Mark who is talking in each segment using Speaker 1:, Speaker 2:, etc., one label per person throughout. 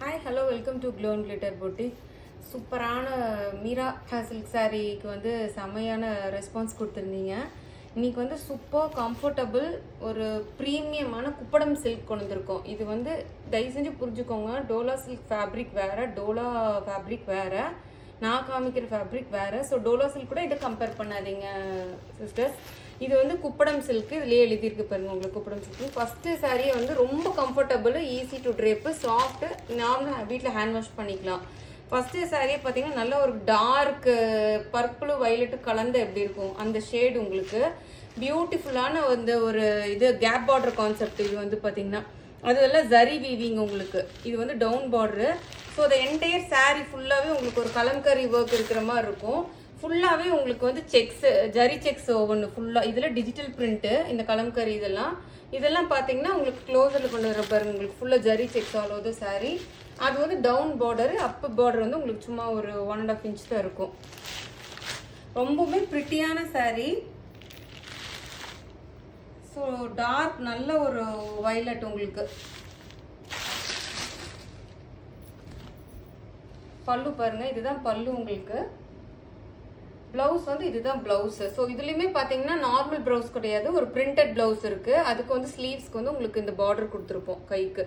Speaker 1: Hi hello welcome to glow and glitter Boutique. சூப்பரான Meera silk சாரீக்கு வந்து செம்மையான ரெஸ்பான்ஸ் கொடுத்துருந்தீங்க. இன்றைக்கி வந்து சூப்பர் கம்ஃபர்டபுள் ஒரு ப்ரீமியமான குப்படம் சில்க் கொண்டு வந்திருக்கோம். இது வந்து தயவு செஞ்சு புரிஞ்சுக்கோங்க, டோலா சில்க் ஃபேப்ரிக் வேறு, டோலா ஃபேப்ரிக் வேறு, நான் காமிக்கிற ஃபேப்ரிக் வேறு. ஸோ டோலா சில்க் கூட இதை கம்பேர் பண்ணாதீங்க சிஸ்டர்ஸ். இது வந்து குப்படம் சில்க்கு, இதுலேயே எழுதியிருக்கு பாருங்க உங்களுக்கு குப்படம் சில்க்கு. ஃபஸ்ட்டு சாரியை வந்து ரொம்ப comfortable, easy to drape, soft, normal வீட்டில் ஹேண்ட் வாஷ் பண்ணிக்கலாம். ஃபஸ்ட்டு சாரியை பார்த்தீங்கன்னா நல்ல ஒரு டார்க் பர்பிள் வயலட்டு கலந்த எப்படி இருக்கும் அந்த ஷேடு உங்களுக்கு பியூட்டிஃபுல்லான வந்து ஒரு இது கேப் பார்டர் கான்செப்ட். இது வந்து பார்த்தீங்கன்னா அதெல்லாம் ஜரி வீவிங் உங்களுக்கு. இது வந்து டவுன் பார்டரு. ஸோ அந்த என்டையர் சாரீ ஃபுல்லாகவே உங்களுக்கு ஒரு கலம்கரி ஒர்க் இருக்கிற மாதிரி இருக்கும். ஃபுல்லாகவே உங்களுக்கு வந்து செக்ஸ், ஜரி செக்ஸ் ஒவ்வொன்று ஃபுல்லாக. இதில் டிஜிட்டல் பிரிண்ட்டு, இந்த கலம்கரி இதெல்லாம் பார்த்தீங்கன்னா உங்களுக்கு க்ளோஸரில் கொண்டு வர பாருங்க. உங்களுக்கு ஃபுல்லாக zari sex all over sari. அது வந்து டவுன் பார்டரு, அப்பு பார்டர் வந்து உங்களுக்கு சும்மா ஒரு 1.5 inch தான் இருக்கும். ரொம்பவுமே ப்ரிட்டியான சாரீ. ஸோ டார்க் நல்ல ஒரு வயலட் உங்களுக்கு. பல்லு பாருங்க, இதுதான் பல்லு உங்களுக்கு. ப்ளவுஸ் வந்து இதுதான் ப்ளவுஸு. ஸோ இதுலேயுமே பார்த்தீங்கன்னா நார்மல் ப்ளவுஸ் கிடையாது, ஒரு பிரிண்டட் ப்ளவுஸ் இருக்குது. அதுக்கு வந்து ஸ்லீவ்ஸ்க்கு வந்து உங்களுக்கு இந்த பார்டர் கொடுத்துருப்போம் கைக்கு.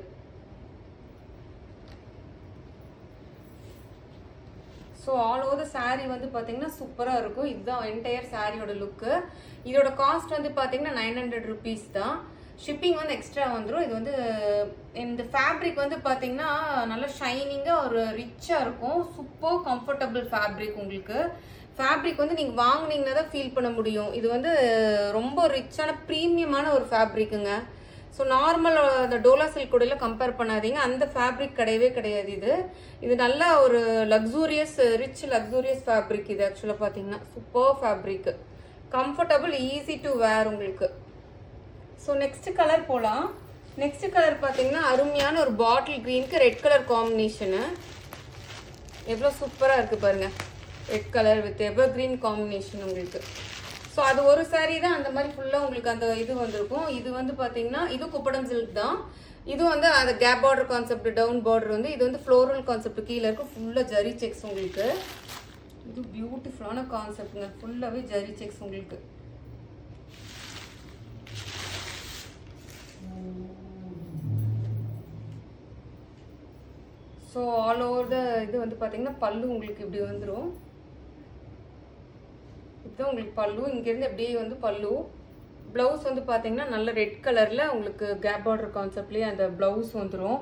Speaker 1: ஸோ ஆல் ஓவர் சாரீ வந்து பார்த்தீங்கன்னா சூப்பராக இருக்கும். இதுதான் என்டையர் சாரியோட லுக்கு. இதோட காஸ்ட் வந்து பார்த்தீங்கன்னா 900 rupees தான். ஷிப்பிங் வந்து எக்ஸ்ட்ரா வந்துடும். இது வந்து இந்த ஃபேப்ரிக் வந்து பார்த்தீங்கன்னா நல்லா ஷைனிங்காக ஒரு ரிச்சாக இருக்கும். சூப்பர் கம்ஃபர்டபுள் ஃபேப்ரிக் உங்களுக்கு. ஃபேப்ரிக் வந்து நீங்கள் வாங்கினீங்கன்னா தான் ஃபீல் பண்ண முடியும். இது வந்து ரொம்ப ரிச்சான ப்ரீமியமான ஒரு ஃபேப்ரிக்குங்க. ஸோ நார்மல் அந்த டோலா சில்க் கூடல கம்பேர் பண்ணாதீங்க, அந்த ஃபேப்ரிக் கிடையவே கிடையாது. இது நல்ல ஒரு லக்ஸூரியஸ், ரிச் லக்ஸூரியஸ் ஃபேப்ரிக். இது ஆக்சுவலாக பார்த்தீங்கன்னா super fabric, comfortable, easy to wear உங்களுக்கு. ஸோ நெக்ஸ்ட் கலர் போகலாம். நெக்ஸ்ட் கலர் பார்த்தீங்கன்னா அருமையான ஒரு பாட்டில் க்ரீனுக்கு ரெட் கலர் காம்பினேஷனு. எவ்வளோ சூப்பராக இருக்குது பாருங்கள். Red colour with evergreen combination உங்களுக்கு. ஸோ அது ஒரு சாரீ தான் அந்த மாதிரி ஃபுல்லாக உங்களுக்கு அந்த இது வந்திருக்கும். இது வந்து பார்த்தீங்கன்னா இது குப்படம் சில்க் தான். இது வந்து அந்த cap border concept, down border வந்து இது வந்து ஃப்ளோரல் கான்செப்ட் கீழே இருக்கும். ஃபுல்லாக ஜரி செக்ஸ் உங்களுக்கு. இது பியூட்டிஃபுல்லான கான்செப்டுங்க, ஃபுல்லாகவே ஜரி செக்ஸ் உங்களுக்கு. ஸோ ஆல் ஓவர் த இது வந்து பார்த்தீங்கன்னா பல்லு உங்களுக்கு இப்படி வந்துடும். இதுதான் உங்களுக்கு பல்லு. இங்கேருந்து அப்படியே வந்து பல்லு. ப்ளவுஸ் வந்து பார்த்தீங்கன்னா நல்ல ரெட் கலரில் உங்களுக்கு கேப் பார்டர் கான்செப்ட்லேயே அந்த ப்ளவுஸ் வந்துடும்.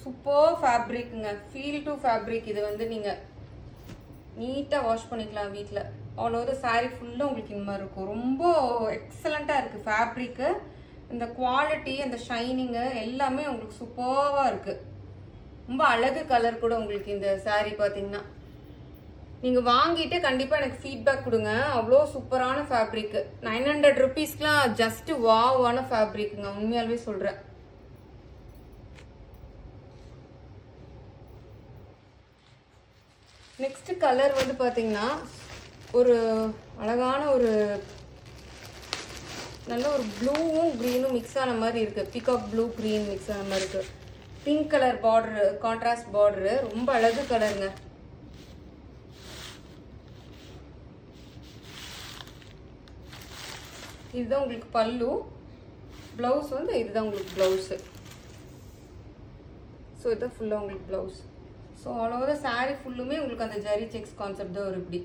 Speaker 1: சூப்பர் ஃபேப்ரிக்குங்க, ஃபீல் டு ஃபேப்ரிக். இது வந்து நீங்கள் நீட்டாக வாஷ் பண்ணிக்கலாம் வீட்டில். ஆல் ஓவர் சாரீ ஃபுல்லாக உங்களுக்கு இந்த மாதிரி இருக்கும். ரொம்ப எக்ஸலண்ட்டாக இருக்குது ஃபேப்ரிக்கு. இந்த குவாலிட்டி, அந்த ஷைனிங்கு எல்லாமே உங்களுக்கு சூப்பராக இருக்குது. ரொம்ப அழகு கலர் கூட உங்களுக்கு இந்த சாரீ பார்த்தீங்கன்னா. நீங்கள் வாங்கிட்டு கண்டிப்பாக எனக்கு ஃபீட்பேக் கொடுங்க. அவ்வளோ சூப்பரான ஃபேப்ரிக்கு. 900 rupeesக்குலாம் ஜஸ்ட்டு வாவான ஃபேப்ரிக்குங்க, உண்மையாலுமே சொல்கிறேன். நெக்ஸ்ட் கலர் வந்து பார்த்தீங்கன்னா ஒரு அழகான ஒரு நல்ல ஒரு ப்ளூவும் க்ரீனும் மிக்ஸ் ஆன மாதிரி இருக்குது. பீகாக் ப்ளூ க்ரீன் மிக்ஸ் ஆன மாதிரி இருக்குது. Pink colour border, contrast border, ரொம்ப அழகு கலருங்க. இதுதான் உங்களுக்கு பல்லு. ப்ளவுஸ் வந்து இதுதான் உங்களுக்கு ப்ளவுஸு. ஸோ இதுதான் ஃபுல்லாக உங்களுக்கு blouse. So all over sari ஃபுல்லுமே உங்களுக்கு அந்த ஜரி செக்ஸ் கான்செப்ட் தான் வரும் இப்படி.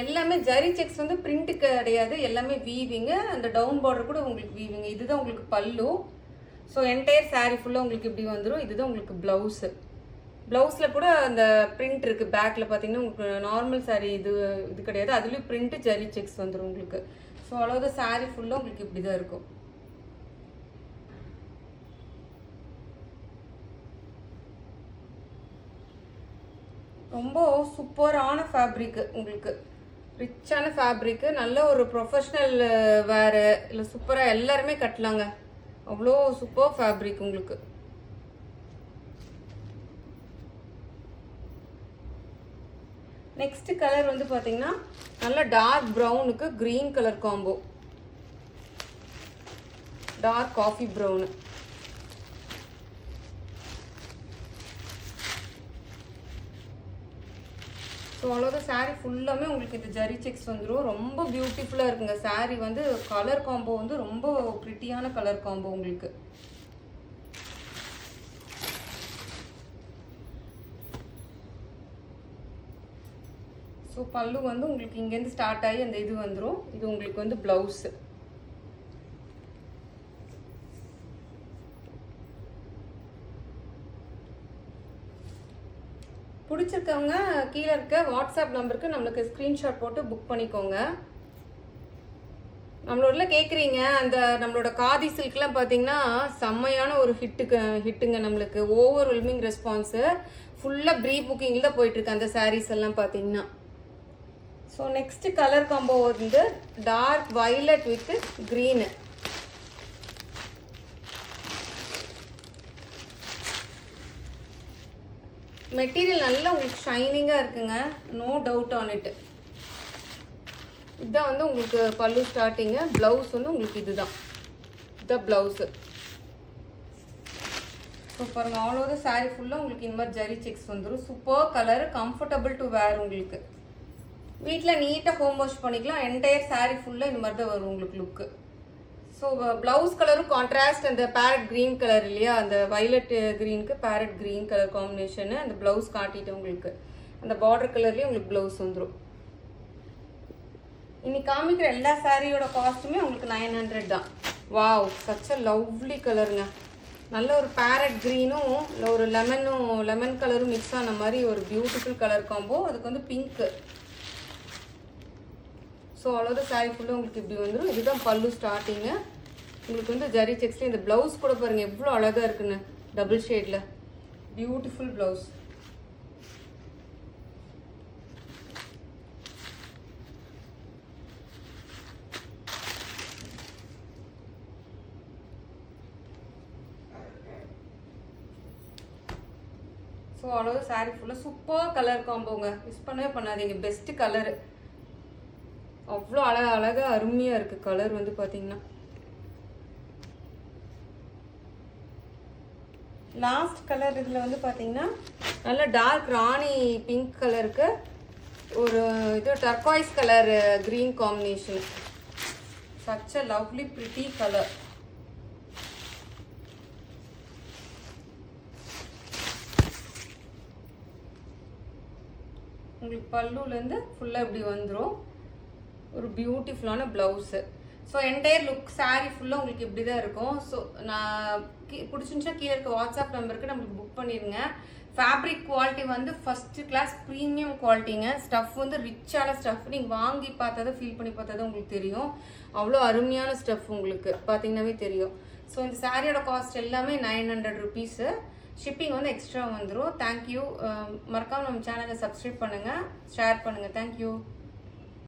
Speaker 1: எல்லாமே ஜரி செக்ஸ் வந்து பிரிண்ட்டு கிடையாது, எல்லாமே வீவிங்கு. அந்த டவுன் பார்டர் கூட உங்களுக்கு வீவிங்க. இதுதான் உங்களுக்கு பல்லு. ஸோ என்டையர் சாரீ ஃபுல்லாக உங்களுக்கு இப்படி வந்துடும். இதுதான் உங்களுக்கு ப்ளவுஸு. ப்ளவுஸில் கூட அந்த பிரிண்ட் இருக்குது. பேக்கில் பார்த்தீங்கன்னா உங்களுக்கு நார்மல் சாரீ இது கிடையாது, அதுலேயும் பிரிண்ட்டு ஜரி செக்ஸ் வந்துடும் உங்களுக்கு. ஸோ அவ்வளோத சாரீ ஃபுல்லாக உங்களுக்கு இப்படி தான் இருக்கும். ரொம்ப சூப்பரான ஃபேப்ரிக்கு உங்களுக்கு. ரிச்சான ஃபேப்ரிக்கு, நல்ல ஒரு ப்ரொஃபஷ்னல் வேறு இல்லை சூப்பராக எல்லாருமே கட்டலாங்க. அவ்வளோ சூப்பர் ஃபேப்ரிக் உங்களுக்கு. நெக்ஸ்ட் கலர் வந்து பார்த்தீங்கன்னா நல்ல டார்க் ப்ரௌனுக்கு green colour combo. Dark coffee brown. So அவ்வளோதான் சாரீ ஃபுல்லாமே உங்களுக்கு இது ஜரி செக்ஸ் வந்துடும். ரொம்ப பியூட்டிஃபுல்லாக இருக்குங்க சாரீ வந்து. கலர் காம்போ வந்து ரொம்ப ப்ரிட்டியான கலர் காம்போ உங்களுக்கு. ஸோ பல்லு வந்து உங்களுக்கு இங்கேருந்து ஸ்டார்ட் ஆகி அந்த இது வந்துடும். இது உங்களுக்கு வந்து ப்ளவுஸு. பிடிச்சிருக்கவங்க கீழே இருக்க வாட்ஸ்அப் நம்பருக்கு நம்மளுக்கு ஸ்க்ரீன்ஷாட் போட்டு புக் பண்ணிக்கோங்க. நம்மளோட கேட்குறீங்க அந்த நம்மளோட காதி சில்க்லாம் பார்த்தீங்கன்னா செம்மையான ஒரு ஹிட்டுங்க. நம்மளுக்கு ஓவர்வெல்மிங் ரெஸ்பான்ஸு. ஃபுல்லாக ப்ரீ புக்கிங்கில் தான் போயிட்டுருக்கு அந்த சாரீஸ் எல்லாம் பார்த்தீங்கன்னா. ஸோ நெக்ஸ்ட் கலர் காம்போ வந்து dark violet with green. Material நல்லா உங்களுக்கு ஷைனிங்காக இருக்குங்க, நோ டவுட் ஆன் இட். இதுதான் வந்து உங்களுக்கு பல்லு ஸ்டார்டிங்கு. ப்ளவுஸ் வந்து உங்களுக்கு இதுதான், இதுதான் ப்ளவுஸு. ஸோ பாருங்க, ஆல் ஓவர் சாரீ ஃபுல்லாக உங்களுக்கு இந்த மாதிரி ஜரி செக்ஸ் வந்துடும். Super colour, comfortable to wear. உங்களுக்கு வீட்டில் நீட்டாக ஹோம் வாஷ் பண்ணிக்கலாம். என்டையர் சாரீ ஃபுல்லாக இந்த மாதிரி தான் வரும் உங்களுக்கு லுக்கு. ஸோ ப்ளவுஸ் கலரும் கான்ட்ராஸ்ட் அந்த பேரட் க்ரீன் கலர் இல்லையா, அந்த வயலட் க்ரீனுக்கு பேரட் க்ரீன் கலர் காம்பினேஷனு. அந்த ப்ளவுஸ் காட்டிட்டு உங்களுக்கு அந்த பார்டர் கலர்லேயும் உங்களுக்கு ப்ளவுஸ் வந்துடும். இன்னைக்கு காமிக்கிற எல்லா சாரியோட காஸ்ட்டுமே உங்களுக்கு 900 தான். வாவ், சச் அ லவ்லி கலருங்க. நல்ல ஒரு பேரட் க்ரீனும் இல்லை ஒரு லெமன் கலரும் மிக்ஸ் ஆன மாதிரி ஒரு பியூட்டிஃபுல் கலர் காம்போ. அதுக்கு வந்து பிங்க்கு. ஸோ அவ்வளோதான் சாரீ ஃபுல்லாக உங்களுக்கு இப்படி வந்துடும். இதுதான் பல்லு ஸ்டார்டிங்கு. உங்களுக்கு வந்து ஜரி செக்ஸ்லேயே இந்த ப்ளவுஸ் கூட பாருங்கள் எவ்வளோ அழகாக இருக்குன்னு, டபுள் ஷேடில் பியூட்டிஃபுல் ப்ளவுஸ். ஸோ அவ்வளோதான் சாரீ ஃபுல்லாக சூப்பர் கலர் காம்போங்க. மிஸ் பண்ணவே பண்ணாதீங்க, பெஸ்ட்டு கலரு. அவ்வளோ அழகாக அருமையாக இருக்குது கலர் வந்து பார்த்தீங்கன்னா. லாஸ்ட் கலர் இதில் வந்து பார்த்தீங்கன்னா நல்ல டார்க் ராணி பிங்க் கலருக்கு ஒரு இது turquoise colour green combination. Such a lovely pretty colour. உங்களுக்கு பல்லுலேருந்து ஃபுல்லாக இப்படி வந்துடும். ஒரு பியூட்டிஃபுல்லான blouse. So entire look sari ஃபுல்லாக உங்களுக்கு இப்படி தான் இருக்கும். ஸோ நான் பிடிச்சிருந்துச்சா கீழே இருக்க வாட்ஸ்அப் நம்பருக்கு நம்மளுக்கு புக் பண்ணிடுங்க. ஃபேப்ரிக் குவாலிட்டி வந்து ஃபஸ்ட்டு கிளாஸ் ப்ரீமியம் குவாலிட்டிங்க. ஸ்டஃப் வந்து ரிச்சான ஸ்டஃப். நீங்கள் வாங்கி பார்த்ததை ஃபீல் பண்ணி பார்த்தது உங்களுக்கு தெரியும். அவ்வளோ அருமையான ஸ்டஃப் உங்களுக்கு பார்த்தீங்கன்னாவே தெரியும். ஸோ இந்த சாரியோட காஸ்ட் எல்லாமே 900 ருபீஸு. ஷிப்பிங் வந்து எக்ஸ்ட்ரா வந்துடும். தேங்க்யூ. மறக்காமல் நம்ம சேனலை சப்ஸ்கிரைப் பண்ணுங்கள், ஷேர் பண்ணுங்கள். தேங்க்யூ.